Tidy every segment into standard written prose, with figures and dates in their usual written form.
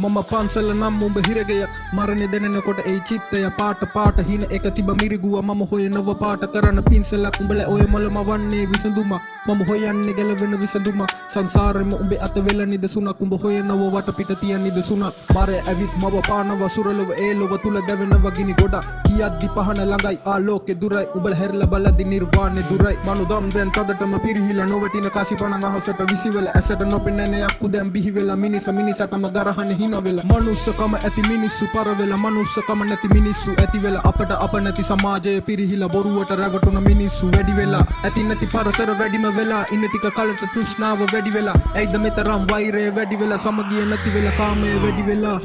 මම පන්සල නම් උඹ හිරගෙයක් මරණය දැනෙනකොට ඒ චිත්තය පාට පාට හින එක තිබ මිරිගුව මම හොයනව පාට කරන පින්සලක් උඹල ඔය මලම වන්නේ විසඳුම මම හොයන්නේ ගැලවෙන විසඳුම සංසාරෙම උඹේ අත වෙල නිදසුනක් උඹ හොයනව වට පිට තියන නිදසුනක් මාරය ඇවිත් මව පානව සුරලව ඒ ලොව තුල දැවෙනව ගිනි ගොඩක් කියද්දි පහන ළඟයි ආලෝකේ දුරයි උඹල හැරිලා බලද්දි නිර්වාණය දුරයි මනු දම් දැන් තදටම පිරිහිලා නොවටින කාසි පණන් අහසට විසිවල ඇසට නොපෙනෙන යක්කු දැන් බිහි වෙලා මිනිසටම ගරහන හින වෙලා මනුස්සකම ඇති මිනිස්සු පර වෙලා මනුස්සකම නැති මිනිස්සු ඇති වෙලා අපට අප නැති සමාජය පිරිහිලා බොරුවට රැවටුන මිනිස්සු වැඩි වෙලා ඇති නැති පරතර වැඩිම වෙලා ඉන්න ටික කලට තෘෂ්ණාව වැඩි වෙලා ඇයිද මෙතරම් වෛරය වැඩි වෙලා සමගිය නැති වෙලා කාමය වැඩි වෙලා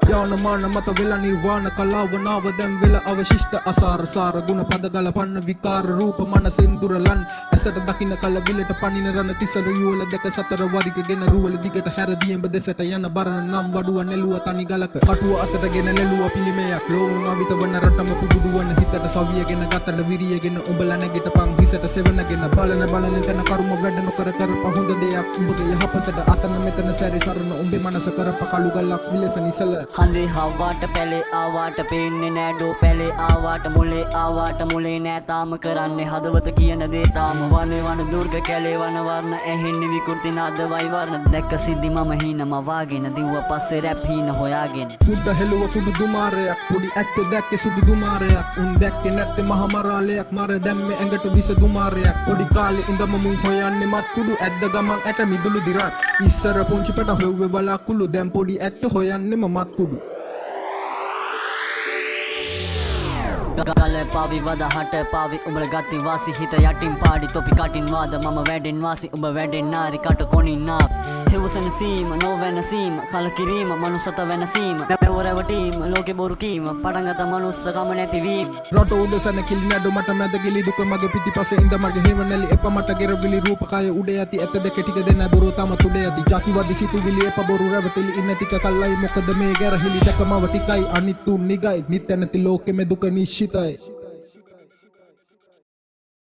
යානමාන මත වෙලා නිර්වාණ කලාව නාව දැන් වෙලා අවශිෂ්ට අසාර සාර ගුණ පද ගලපන්න විකාර රූප මනසෙන් දුරලන් ඇසට දකින්න කල විලට පනින රණ තිසර යුවල දෙක සතර වරිකගෙන රුවල දිගට හැර දියඹ දෙසට යන බරණ නම් වඩුව නෙළුව තනි ගලක කටුව අතටගෙන නෙළුව පිළිමයක් ලෝම විතවන රටම පුබුදුවන හිතට සවියගෙන ගතල විරියගෙන උඹලා නැගිට පන් හිසට සෙවනගෙන බලන තන කර්ම වැඩ නොකර කරප හොඳ දෙයක් උඹගේ යහපතට අතන මෙතන සැරි සරන උඹේ මනස කරප කළු ගලක් විලස නිසල හඳේ හවාට පැලේ ආවාට පේන්නේ නෑ ඩෝ පැලේ ආවාට මුලේ නෑ තාම කරන්නේ හදවත කියන දේ තාම වනේ වන දුර්ග කැලේ වන වර්ණ ඇහෙන්නේ විකෘති නාද වෛවර්ණ දැක්ක සිද්ධි මම හීනම වාගෙන දිව්ව පස්සේ රැප් හීන හොයාගෙන සුද්ද හෙළුව කුඩු දුමාරයක් පොඩි ඇත්තෝ දැක්කේ සුදු දුමාරයක් උන් දැක්කේ නැත්තේ මහමරාලයක් මර දැම්මේ ඇඟට විස දුමාරයක් පොඩි කාලේ ඉඳම මුන් හොයන්නේ මත් කුඩු ඇද්ද ගමන් ඇට මිදුළු දිරක් ඉස්සර පුංචි පට හොව්වේ බලාකුළු දැන් පොඩි ඇත්තෝ හොයන්නේම මත් කුඩු ගල පාවි වද හට පාවි උඹල ගත්ති වාසි හිත යටින් පාඩි තොපි කටින් වාද මම වැඩෙන් වාසි උඹ වැඩෙන් නාරි කට කොනින් නා හෙවසන සීම නොවැන සීම කලකිරීම මනුස්සත වෙන සීම පැවරවටීම ලෝකෙ බොරු කීම පටන්ගත මනුස්සකම නැතිවීම රට උදසන කිලි නඩු මට මැද ගිලි දුක මගේ පිටිපස්සේ ඉඳ මගේ හේවනලි එප මට ගෙරවිලි රූපකය උඩ යති ඇත දෙක ටික දෙන්න බොරු තම තුඩ යති ජාතිවාදි සිතුවිලි එප බොරු රැවටිලි ඉන්න ටික කල්ලයි මොකද මේ ගැරහිලි දැකමව ටිකයි අනිත් තුන් නිගයි නිත්‍ය නැති ලෝකෙ මේ දුක නිශ්චිතයි